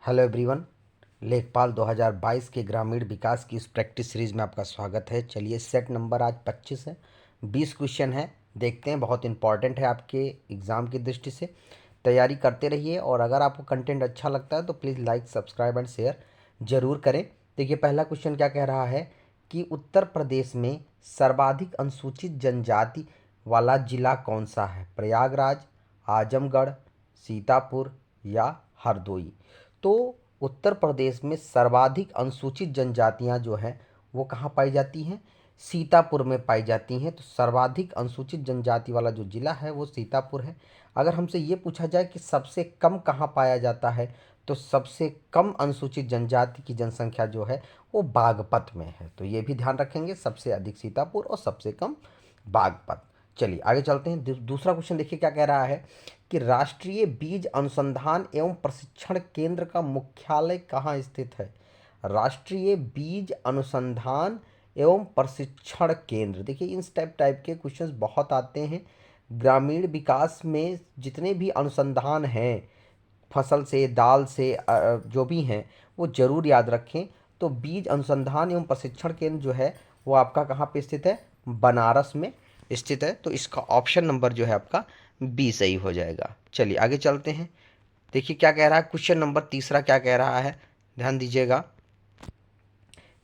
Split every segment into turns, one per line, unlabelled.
Hello everyone. लेखपाल 2022 के ग्रामीण विकास की इस प्रैक्टिस सीरीज़ में आपका स्वागत है। चलिए, सेट नंबर आज 25 है। 20 क्वेश्चन है, देखते हैं। बहुत इंपॉर्टेंट है आपके एग्ज़ाम की दृष्टि से। तैयारी करते रहिए और अगर आपको कंटेंट अच्छा लगता है तो please like, subscribe and share ज़रूर करें। देखिए, पहला क्वेश्चन क्या कह रहा है कि उत्तर प्रदेश में सर्वाधिक अनुसूचित जनजाति वाला जिला कौन सा है? प्रयागराज, आजमगढ़, सीतापुर या हरदोई। तो उत्तर प्रदेश में सर्वाधिक अनुसूचित जनजातियां जो हैं वो कहाँ पाई जाती हैं? सीतापुर में पाई जाती हैं। तो सर्वाधिक अनुसूचित जनजाति वाला जो ज़िला है वो सीतापुर है। अगर हमसे ये पूछा जाए कि सबसे कम कहाँ पाया जाता है, तो सबसे कम अनुसूचित जनजाति की जनसंख्या जो है वो बागपत में है। तो ये भी ध्यान रखेंगे, सबसे अधिक सीतापुर और सबसे कम बागपत। चलिए आगे चलते हैं। दूसरा क्वेश्चन देखिए क्या कह रहा है कि राष्ट्रीय बीज अनुसंधान एवं प्रशिक्षण केंद्र का मुख्यालय कहाँ स्थित है? राष्ट्रीय बीज अनुसंधान एवं प्रशिक्षण केंद्र। देखिए, इन टाइप के क्वेश्चंस बहुत आते हैं। ग्रामीण विकास में जितने भी अनुसंधान हैं, फसल से, दाल से, जो भी हैं, वो ज़रूर याद रखें। तो बीज अनुसंधान एवं प्रशिक्षण केंद्र जो है वो आपका कहाँ पे स्थित है? बनारस में स्थित है। तो इसका ऑप्शन नंबर जो है आपका बी सही हो जाएगा। चलिए आगे चलते हैं। देखिए क्या कह रहा है, क्वेश्चन नंबर तीसरा क्या कह रहा है, ध्यान दीजिएगा।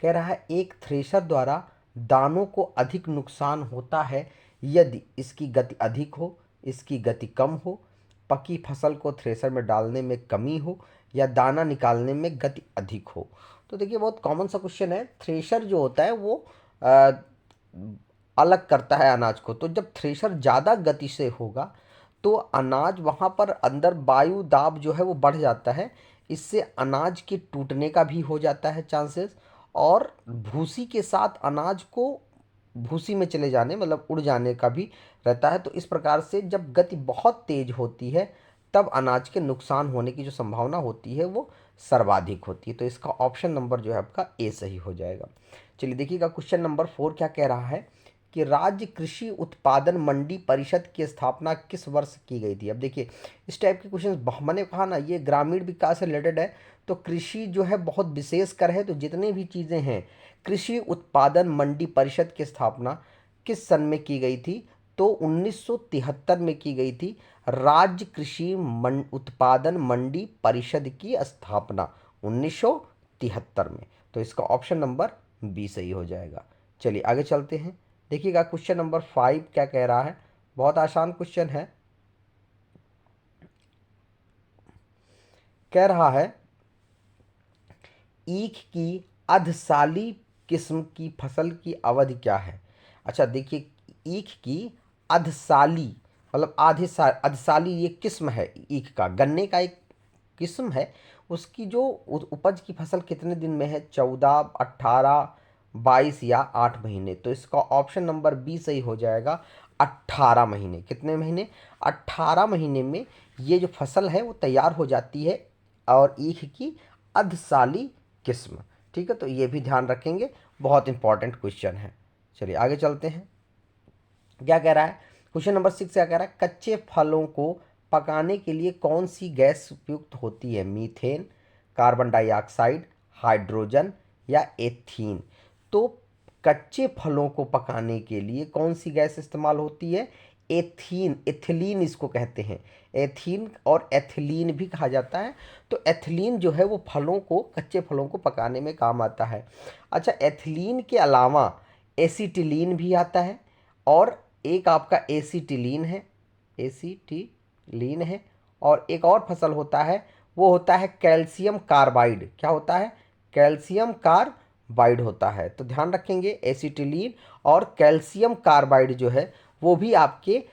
कह रहा है एक थ्रेशर द्वारा दानों को अधिक नुकसान होता है यदि इसकी गति अधिक हो, इसकी गति कम हो, पकी फसल को थ्रेशर में डालने में कमी हो या दाना निकालने में गति अधिक हो। तो देखिए, बहुत कॉमन सा क्वेश्चन है। थ्रेशर जो होता है वो अ, अलग करता है अनाज को। तो जब थ्रेशर ज़्यादा गति से होगा तो अनाज वहाँ पर अंदर वायु दाब जो है वो बढ़ जाता है। इससे अनाज के टूटने का भी हो जाता है चांसेस, और भूसी के साथ अनाज को भूसी में चले जाने, मतलब उड़ जाने का भी रहता है। तो इस प्रकार से जब गति बहुत तेज होती है तब अनाज के नुकसान होने की जो संभावना होती है वो सर्वाधिक होती है। तो इसका ऑप्शन नंबर जो है आपका ए सही हो जाएगा। चलिए देखिएगा, क्वेश्चन नंबर 4 क्या कह रहा है कि राज्य कृषि उत्पादन मंडी परिषद की स्थापना किस वर्ष की गई थी? अब देखिए, इस टाइप के क्वेश्चन, मैंने कहा ना, ये ग्रामीण विकास से रिलेटेड है। तो कृषि जो है बहुत विशेषकर है। तो जितनी भी चीज़ें हैं, कृषि उत्पादन मंडी परिषद की स्थापना किस सन में की गई थी? तो 1973 में की गई थी। राज्य कृषि उत्पादन मंडी परिषद की स्थापना 1973 में। तो इसका ऑप्शन नंबर बी सही हो जाएगा। चलिए आगे चलते हैं। देखिएगा, क्वेश्चन नंबर 5 क्या कह रहा है। बहुत आसान क्वेश्चन है। कह रहा है ईख की अर्धसाली किस्म की फसल की अवधि क्या है? अच्छा देखिए, ईख की अर्धसाली मतलब अर्धसाली ये किस्म है ईख का, गन्ने का एक किस्म है। उसकी जो उपज की फसल कितने दिन में है? 14, 18, 22 या 8 महीने। तो इसका ऑप्शन नंबर बी सही हो जाएगा। 18 महीने। कितने महीने? 18 महीने में ये जो फसल है वो तैयार हो जाती है, और ईख की अर्धसाली किस्म। ठीक है, तो ये भी ध्यान रखेंगे, बहुत इंपॉर्टेंट क्वेश्चन है। चलिए आगे चलते हैं। क्या कह रहा है, क्वेश्चन नंबर 6 क्या कह रहा है, कच्चे फलों को पकाने के लिए कौन सी गैस उपयुक्त होती है? मीथेन, कार्बन डाइऑक्साइड, हाइड्रोजन या एथीन। तो कच्चे फलों को पकाने के लिए कौन सी गैस इस्तेमाल होती है? एथीन, एथिलीन इसको कहते हैं। एथीन और एथिलीन भी कहा जाता है। तो एथिलीन जो है वो फलों को, कच्चे फलों को पकाने में काम आता है। अच्छा, एथिलीन के अलावा एसीटिलीन भी आता है, और एक आपका एसीटिलीन है, एसीटिलीन है, और एक और फसल होता है, वो होता है कैल्शियम कार्बाइड। क्या होता है? कैल्शियम कार्बाइड होता है। तो ध्यान रखेंगे, एसीटिलीन और कैल्शियम कार्बाइड जो है वो भी आपके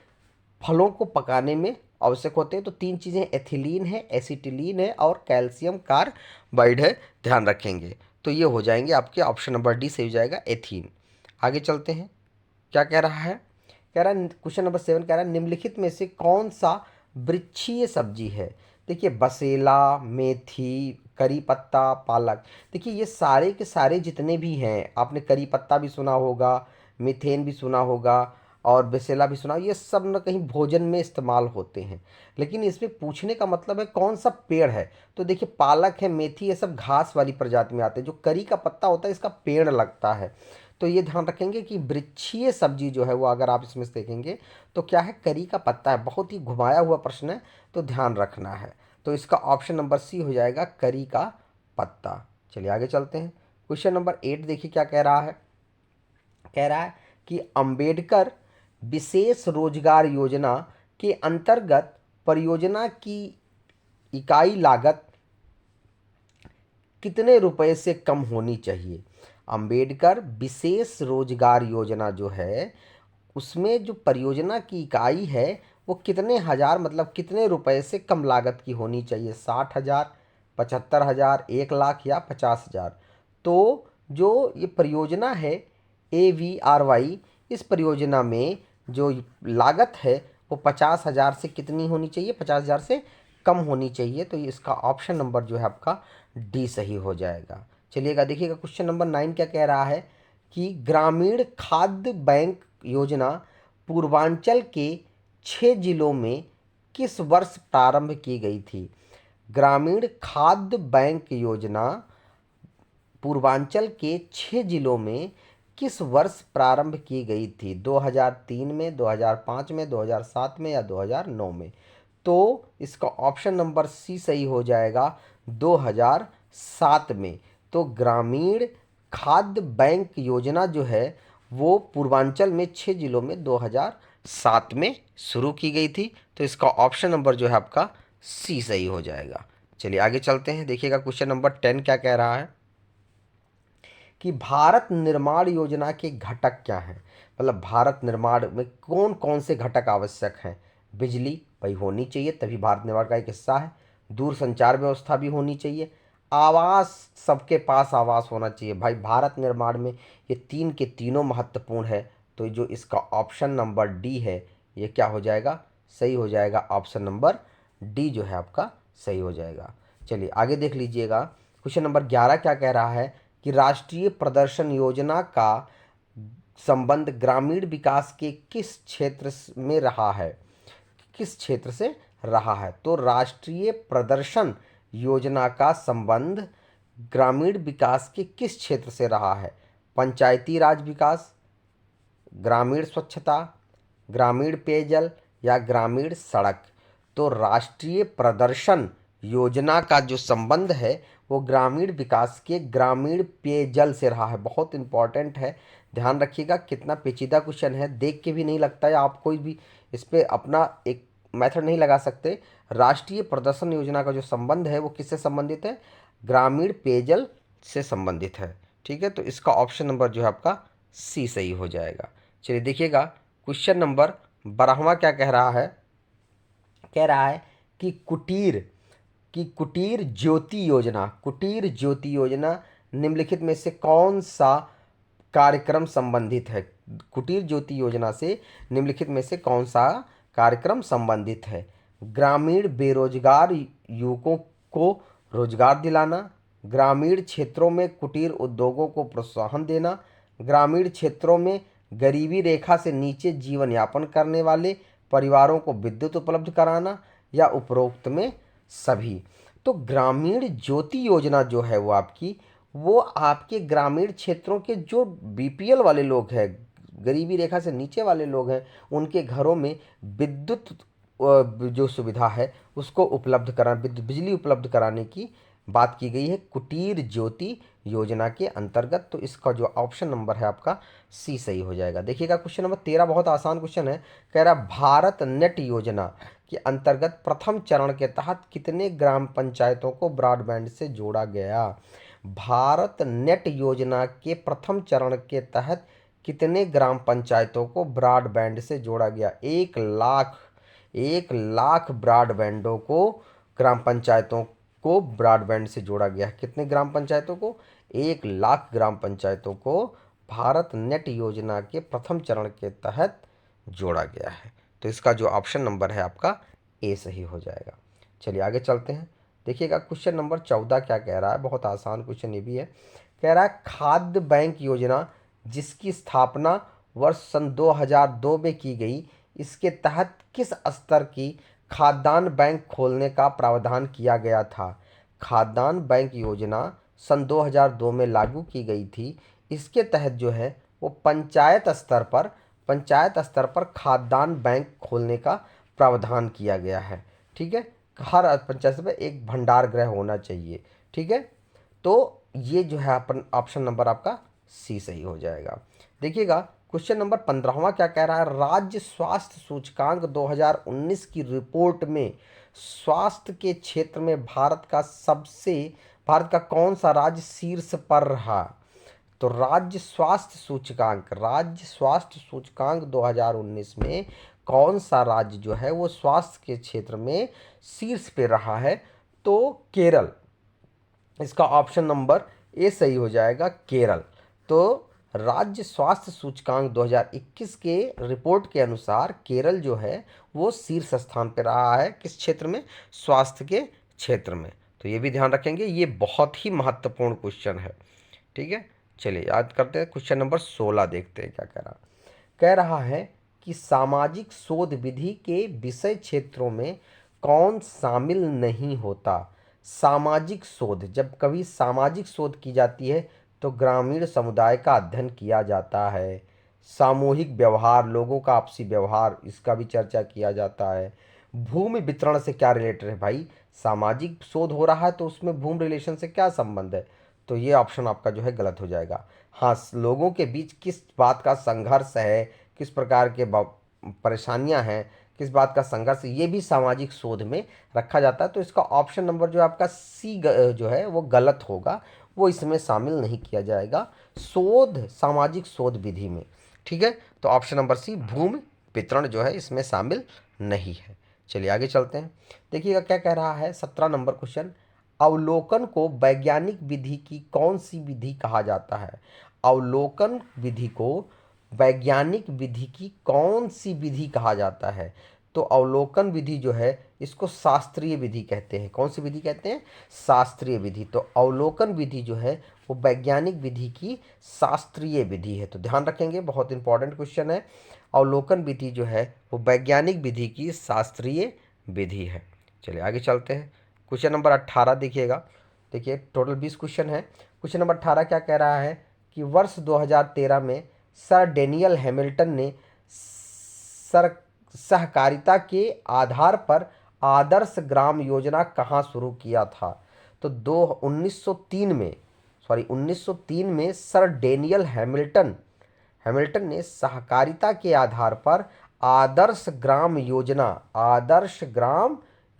फलों को पकाने में आवश्यक होते हैं। तो तीन चीज़ें, एथिलीन है, एसिटिलीन है और कैल्शियम कार्बाइड है, ध्यान रखेंगे। तो ये हो जाएंगे आपके, ऑप्शन नंबर डी से हो जाएगा एथीन। आगे चलते हैं। क्या कह रहा है, कह रहा है क्वेश्चन नंबर 7 कह रहा है निम्नलिखित में से कौन सा वृक्षीय सब्जी है? देखिए, बसेला, मेथी, करी पत्ता, पालक। देखिए, ये सारे के सारे जितने भी हैं, आपने करी पत्ता भी सुना होगा, मीथेन भी सुना होगा, और बेसेला भी सुना, ये सब न कहीं भोजन में इस्तेमाल होते हैं। लेकिन इसमें पूछने का मतलब है कौन सा पेड़ है। तो देखिए पालक है, मेथी, ये सब घास वाली प्रजाति में आते हैं। जो करी का पत्ता होता है इसका पेड़ लगता है। तो ये ध्यान रखेंगे कि वृक्षीय सब्जी जो है वो अगर आप इसमें से देखेंगे तो क्या है, करी का पत्ता है। बहुत ही घुमाया हुआ प्रश्न है तो ध्यान रखना है। तो इसका ऑप्शन नंबर सी हो जाएगा, करी का पत्ता। चलिए आगे चलते हैं। क्वेश्चन नंबर 8 देखिए क्या कह रहा है। कह रहा है कि अंबेडकर विशेष रोजगार योजना के अंतर्गत परियोजना की इकाई लागत कितने रुपए से कम होनी चाहिए। अंबेडकर विशेष रोजगार योजना जो है उसमें जो परियोजना की इकाई है वो कितने हजार, मतलब कितने रुपए से कम लागत की होनी चाहिए। 60,000, 75,000, 1 लाख या 50,000। तो जो ये परियोजना है AVRY, इस परियोजना में जो लागत है वो 50,000 से कितनी होनी चाहिए, 50,000 से कम होनी चाहिए। तो ये इसका ऑप्शन नंबर जो है आपका डी सही हो जाएगा। चलिएगा देखिएगा क्वेश्चन नंबर 9 क्या कह रहा है कि ग्रामीण खाद्य बैंक योजना पूर्वांचल के 6 जिलों में किस वर्ष प्रारंभ की गई थी। ग्रामीण खाद्य बैंक योजना पूर्वांचल के 6 जिलों में किस वर्ष प्रारंभ की गई थी। 2003 में, 2005 में, 2007 में या 2009 में। तो इसका ऑप्शन नंबर सी सही हो जाएगा, 2007 में। तो ग्रामीण खाद्य बैंक योजना जो है वो पूर्वांचल में 6 जिलों में 2007 में शुरू की गई थी। तो इसका ऑप्शन नंबर जो है आपका सी सही हो जाएगा। चलिए आगे चलते हैं। देखिएगा क्वेश्चन नंबर 10 क्या कह रहा है कि भारत निर्माण योजना के घटक क्या हैं। मतलब भारत निर्माण में कौन कौन से घटक आवश्यक हैं। बिजली भाई होनी चाहिए, तभी भारत निर्माण का एक हिस्सा है। दूरसंचार व्यवस्था भी होनी चाहिए। आवास, सबके पास आवास होना चाहिए। भाई भारत निर्माण में ये तीन के तीनों महत्वपूर्ण है। तो जो इसका ऑप्शन नंबर डी है ये क्या हो जाएगा, सही हो जाएगा। ऑप्शन नंबर डी जो है आपका सही हो जाएगा। चलिए आगे देख लीजिएगा। क्वेश्चन नंबर 11 क्या कह रहा है कि राष्ट्रीय प्रदर्शन योजना का संबंध ग्रामीण विकास के किस क्षेत्र में रहा है, किस क्षेत्र से रहा है। तो राष्ट्रीय प्रदर्शन योजना का संबंध ग्रामीण विकास के किस क्षेत्र से रहा है। पंचायती राज विकास, ग्रामीण स्वच्छता, ग्रामीण पेयजल या ग्रामीण सड़क। तो राष्ट्रीय प्रदर्शन योजना का जो संबंध है वो ग्रामीण विकास के ग्रामीण पेयजल से रहा है। बहुत इंपॉर्टेंट है, ध्यान रखिएगा। कितना पेचीदा क्वेश्चन है, देख के भी नहीं लगता है आप कोई भी इस पर अपना एक मेथड नहीं लगा सकते। राष्ट्रीय प्रदर्शन योजना का जो संबंध है वो किससे संबंधित है, ग्रामीण पेयजल से संबंधित है। ठीक है, तो इसका ऑप्शन नंबर जो है आपका सी सही हो जाएगा। चलिए देखिएगा क्वेश्चन नंबर 12वां क्या कह रहा है। कह रहा है कि कुटीर ज्योति योजना, कुटीर ज्योति योजना निम्नलिखित में से कौन सा कार्यक्रम संबंधित है। कुटीर ज्योति योजना से निम्नलिखित में से कौन सा कार्यक्रम संबंधित है। ग्रामीण बेरोजगार युवकों को रोजगार दिलाना, ग्रामीण क्षेत्रों में कुटीर उद्योगों को प्रोत्साहन देना, ग्रामीण क्षेत्रों में गरीबी रेखा से नीचे जीवन यापन करने वाले परिवारों को विद्युत उपलब्ध कराना या उपरोक्त में सभी। तो ग्रामीण ज्योति योजना जो है वो आपके ग्रामीण क्षेत्रों के जो BPL वाले लोग हैं, गरीबी रेखा से नीचे वाले लोग हैं, उनके घरों में विद्युत जो सुविधा है उसको उपलब्ध करा, बिजली उपलब्ध कराने की बात की गई है कुटीर ज्योति योजना के अंतर्गत। तो इसका जो ऑप्शन नंबर है आपका सी सही हो जाएगा। देखिएगा क्वेश्चन नंबर 13 बहुत आसान क्वेश्चन है। कह रहा भारत नेट योजना के अंतर्गत प्रथम चरण के तहत कितने ग्राम पंचायतों को ब्रॉडबैंड से जोड़ा गया। भारत नेट योजना के प्रथम चरण के तहत कितने ग्राम पंचायतों को ब्रॉडबैंड से जोड़ा गया। 1 लाख ब्रॉडबैंडों को, ग्राम पंचायतों को ब्रॉडबैंड से जोड़ा गया। कितने ग्राम पंचायतों को, 1 लाख ग्राम पंचायतों को भारत नेट योजना के प्रथम चरण के तहत जोड़ा गया है। तो इसका जो ऑप्शन नंबर है आपका ए सही हो जाएगा। चलिए आगे चलते हैं। देखिएगा क्वेश्चन नंबर 14 क्या कह रहा है, बहुत आसान क्वेश्चन ये भी है। कह रहा है खाद्य बैंक योजना जिसकी स्थापना वर्ष सन 2002 में की गई, इसके तहत किस स्तर की खाद्यान्न बैंक खोलने का प्रावधान किया गया था? खाद्यान्न बैंक योजना सन 2002 में लागू की गई थी। इसके तहत जो है वो पंचायत स्तर पर खाद्यान्न बैंक खोलने का प्रावधान किया गया है। ठीक है, हर पंचायत में एक भंडार गृह होना चाहिए। ठीक है, तो ये जो है अपन ऑप्शन नंबर आपका सी सही हो जाएगा। देखिएगा क्वेश्चन नंबर 15वां क्या कह रहा है, राज्य स्वास्थ्य सूचकांक 2019 की रिपोर्ट में स्वास्थ्य के क्षेत्र में भारत का कौन सा राज्य शीर्ष पर रहा? तो राज्य स्वास्थ्य सूचकांक 2019 में कौन सा राज्य जो है वो स्वास्थ्य के क्षेत्र में शीर्ष पे रहा है? तो केरल, इसका ऑप्शन नंबर ए सही हो जाएगा, केरल। तो राज्य स्वास्थ्य सूचकांक 2021 के रिपोर्ट के अनुसार केरल जो है वो शीर्ष स्थान पर रहा है, किस क्षेत्र में? स्वास्थ्य के क्षेत्र में। तो ये भी ध्यान रखेंगे, ये बहुत ही महत्वपूर्ण क्वेश्चन है। ठीक है, चलिए याद करते हैं। क्वेश्चन नंबर 16 देखते हैं क्या कह रहा है कि सामाजिक शोध विधि के विषय क्षेत्रों में कौन शामिल नहीं होता? सामाजिक शोध, जब कभी सामाजिक शोध की जाती है तो ग्रामीण समुदाय का अध्ययन किया जाता है। सामूहिक व्यवहार, लोगों का आपसी व्यवहार, इसका भी चर्चा किया जाता है। भूमि वितरण से क्या रिलेटेड है भाई? सामाजिक शोध हो रहा है तो उसमें भूमि रिलेशन से क्या संबंध है? तो ये ऑप्शन आपका जो है गलत हो जाएगा। हाँ, लोगों के बीच किस बात का संघर्ष है, किस प्रकार के परेशानियां हैं, किस बात का संघर्ष, ये भी सामाजिक शोध में रखा जाता है। तो इसका ऑप्शन नंबर जो है आपका सी जो है वो गलत होगा, वो इसमें शामिल नहीं किया जाएगा सामाजिक शोध विधि में। ठीक है, तो ऑप्शन नंबर सी भूमि वितरण जो है इसमें शामिल नहीं है। चलिए आगे चलते हैं। देखिएगा क्या कह रहा है 17 नंबर क्वेश्चन, अवलोकन को वैज्ञानिक विधि की कौन सी विधि कहा जाता है? अवलोकन विधि को वैज्ञानिक विधि की कौन सी विधि कहा जाता है? तो अवलोकन विधि जो है इसको शास्त्रीय विधि कहते हैं। कौन सी विधि कहते हैं? शास्त्रीय विधि। तो अवलोकन विधि जो है वो वैज्ञानिक विधि की शास्त्रीय विधि है। तो ध्यान रखेंगे, बहुत इंपॉर्टेंट क्वेश्चन है। अवलोकन विधि जो है वो वैज्ञानिक विधि की शास्त्रीय विधि है। चलिए आगे चलते हैं। क्वेश्चन नंबर 18 देखिएगा। देखिए टोटल 20 क्वेश्चन है। क्वेश्चन नंबर 18 क्या कह रहा है कि वर्ष 2013 में सर डेनियल हैमिल्टन ने सहकारिता के आधार पर आदर्श ग्राम योजना कहाँ शुरू किया था? तो 1903 में सर डेनियल हैमिल्टन ने सहकारिता के आधार पर आदर्श ग्राम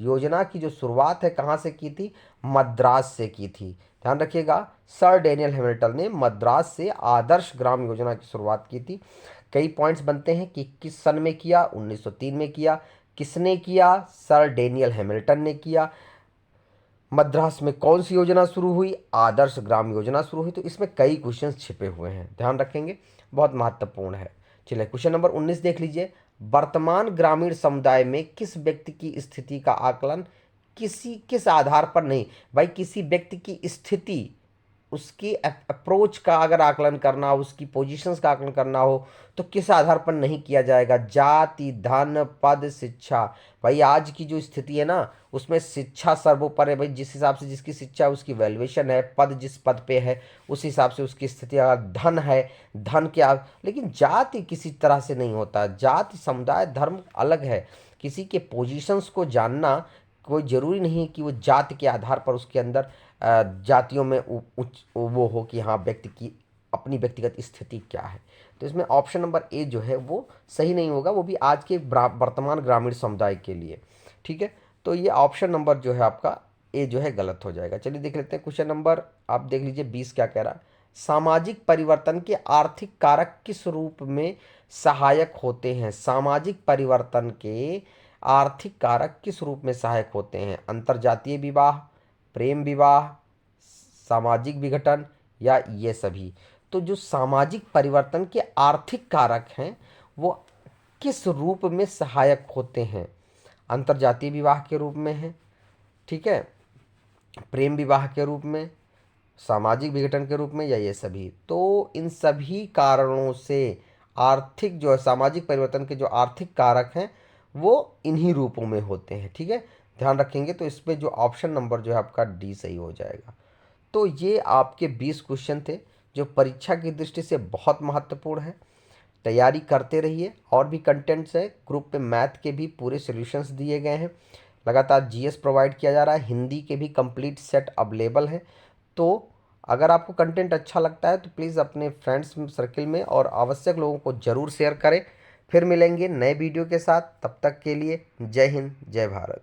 योजना की जो शुरुआत है कहाँ से की थी? मद्रास से की थी। ध्यान रखिएगा, सर डेनियल हैमिल्टन ने मद्रास से आदर्श ग्राम योजना की शुरुआत की थी। कई पॉइंट्स बनते हैं कि किस सन में किया? 1903 में किया। किसने किया? सर डेनियल हैमिल्टन ने किया। मद्रास में कौन सी योजना शुरू हुई? आदर्श ग्राम योजना शुरू हुई। तो इसमें कई क्वेश्चन छिपे हुए हैं, ध्यान रखेंगे, बहुत महत्वपूर्ण है। चलिए क्वेश्चन नंबर 19 देख लीजिए। वर्तमान ग्रामीण समुदाय में किस व्यक्ति की स्थिति का आकलन किस आधार पर नहीं? भाई किसी व्यक्ति की स्थिति, उसकी अप्रोच का अगर आकलन करना हो, उसकी पोजीशंस का आकलन करना हो तो किस आधार पर नहीं किया जाएगा? जाति, धन, पद, शिक्षा। भाई आज की जो स्थिति है ना उसमें शिक्षा सर्वोपरि है। भाई जिस हिसाब से जिसकी शिक्षा है उसकी वैल्यूएशन है, पद जिस पद पे है उस हिसाब से उसकी स्थिति। अगर धन है, धन क्या, लेकिन जाति किसी तरह से नहीं होता। जाति, समुदाय, धर्म अलग है। किसी के पोजीशंस को जानना कोई ज़रूरी नहीं है कि वो जाति के आधार पर उसके अंदर जातियों में वो हो कि हाँ व्यक्ति की अपनी व्यक्तिगत स्थिति क्या है। तो इसमें ऑप्शन नंबर ए जो है वो सही नहीं होगा, वो भी आज के वर्तमान ग्रामीण समुदाय के लिए। ठीक है, तो ये ऑप्शन नंबर जो है आपका ए जो है गलत हो जाएगा। चलिए देख लेते हैं क्वेश्चन नंबर, आप देख लीजिए 20 क्या कह रहा है। सामाजिक परिवर्तन के आर्थिक कारक किस रूप में सहायक होते हैं? सामाजिक परिवर्तन के आर्थिक कारक किस रूप में सहायक होते हैं? अंतरजातीय विवाह, प्रेम विवाह, सामाजिक विघटन या ये सभी? तो जो सामाजिक परिवर्तन के आर्थिक कारक हैं वो किस रूप में सहायक होते हैं? अंतरजातीय विवाह के रूप में है, ठीक है, प्रेम विवाह के रूप में, सामाजिक विघटन के रूप में या ये सभी? तो इन सभी कारणों से आर्थिक जो है सामाजिक परिवर्तन के जो आर्थिक कारक हैं वो इन्हीं रूपों में होते हैं। ठीक है, ध्यान रखेंगे। तो इसमें जो ऑप्शन नंबर जो है आपका डी सही हो जाएगा। तो ये आपके 20 क्वेश्चन थे जो परीक्षा की दृष्टि से बहुत महत्वपूर्ण है। तैयारी करते रहिए। और भी कंटेंट्स है ग्रुप पे, मैथ के भी पूरे सॉल्यूशंस दिए गए हैं, लगातार जीएस प्रोवाइड किया जा रहा है, हिंदी के भी कंप्लीट सेट अवेलेबल है। तो अगर आपको कंटेंट अच्छा लगता है तो प्लीज़ अपने फ्रेंड्स सर्किल में और आवश्यक लोगों को ज़रूर शेयर करें। फिर मिलेंगे नए वीडियो के साथ, तब तक के लिए जय हिंद जय भारत।